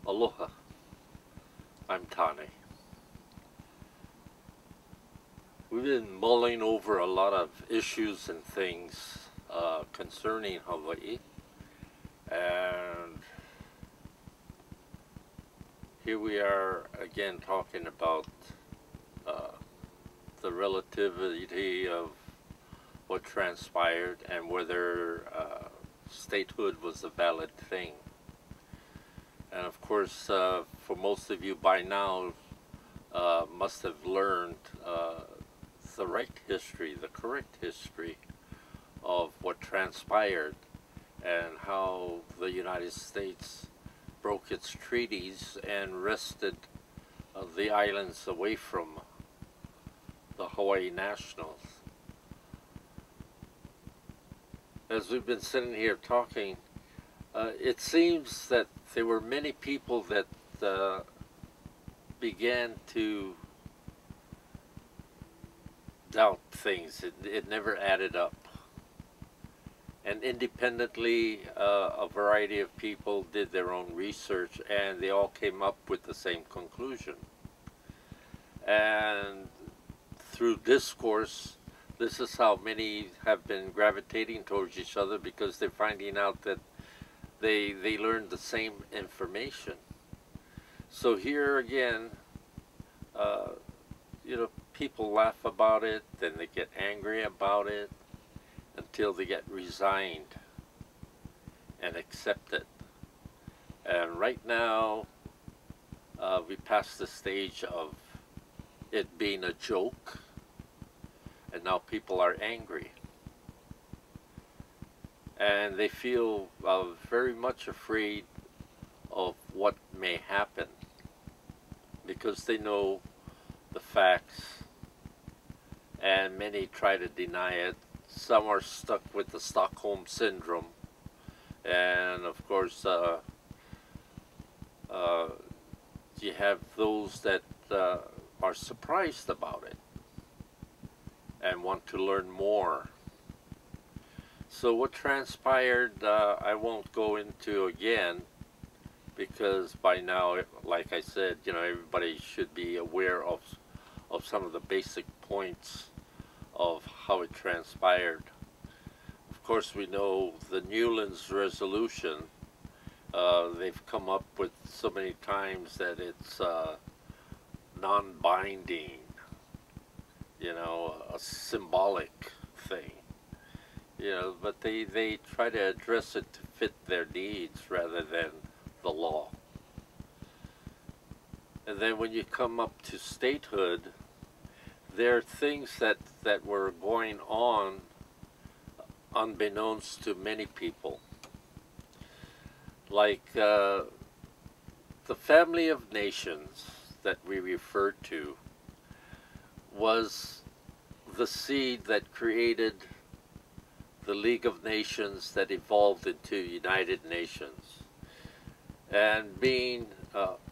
Aloha, I'm Tane. We've been mulling over a lot of issues and things concerning Hawaii, and here we are again talking about uh, the relativity of what transpired and whether statehood was a valid thing. And of course, for most of you by now, must have learned the right history, the correct history of what transpired and how the United States broke its treaties and wrested the islands away from the Hawaii Nationals. As we've been sitting here talking, it seems that there were many people that began to doubt things. It never added up. And independently, a variety of people did their own research, and they all came up with the same conclusion. And through discourse, this is how many have been gravitating towards each other, because they're finding out that they learned the same information. So here again, people laugh about it, then they get angry about it, until they get resigned and accept it. And right now, we passed the stage of it being a joke, and now people are angry. And they feel very much afraid of what may happen, because they know the facts, and many try to deny it. Some are stuck with the Stockholm Syndrome, and of course you have those that are surprised about it and want to learn more. So what transpired, I won't go into again, because by now, like I said, everybody should be aware of some of the basic points of how it transpired. Of course, we know the Newlands resolution. They've come up with so many times that it's non-binding, a symbolic thing. But they try to address it to fit their needs rather than the law. And then when you come up to statehood, there are things that were going on unbeknownst to many people. Like the family of nations that we refer to was the seed that created the League of Nations that evolved into United Nations. And being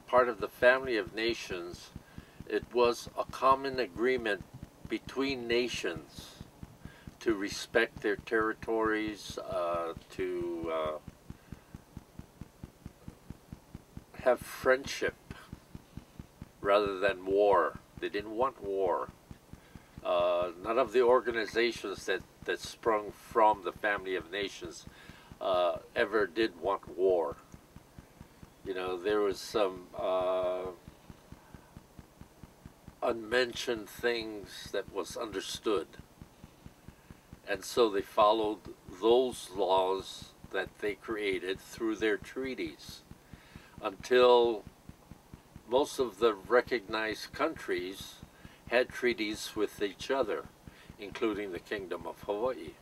part of the family of nations, it was a common agreement between nations to respect their territories, to have friendship rather than war. They didn't want war. None of the organizations that sprung from the family of nations ever did want war. There was some unmentioned things that was understood, and so they followed those laws that they created through their treaties until most of the recognized countries had treaties with each other, including the Kingdom of Hawaii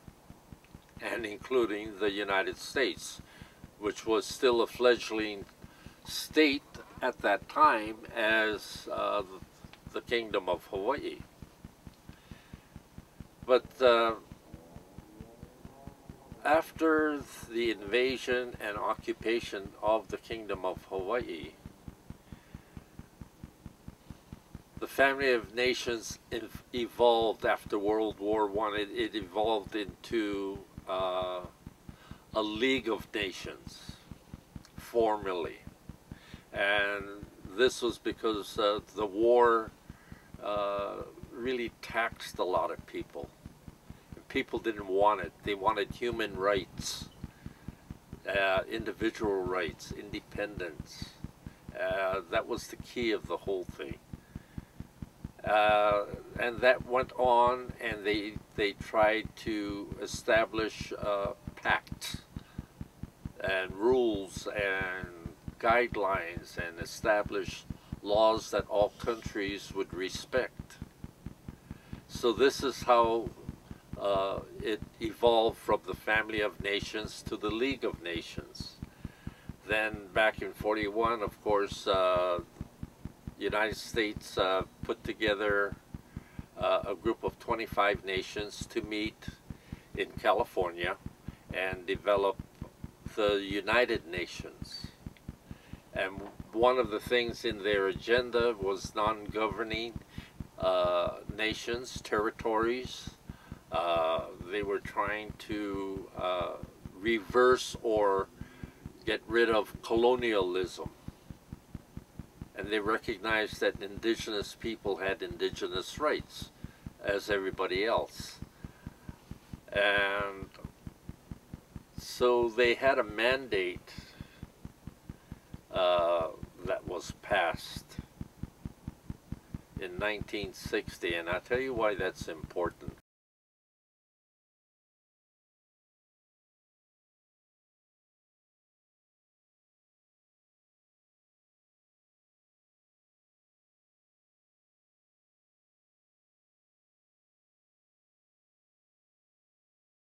and including the United States, which was still a fledgling state at that time as the Kingdom of Hawaii. But after the invasion and occupation of the Kingdom of Hawaii, the family of nations evolved after World War I. It evolved into a League of Nations, formally. And this was because the war really taxed a lot of people. People didn't want it. They wanted human rights, individual rights, independence. That was the key of the whole thing. And that went on, and they tried to establish pacts and rules and guidelines and establish laws that all countries would respect. So this is how it evolved from the Family of Nations to the League of Nations. Then back in 41, of course, the United States put together a group of 25 nations to meet in California and develop the United Nations. And one of the things in their agenda was non-governing nations, territories. They were trying to reverse or get rid of colonialism. And they recognized that indigenous people had indigenous rights as everybody else. And so they had a mandate that was passed in 1960, and I'll tell you why that's important.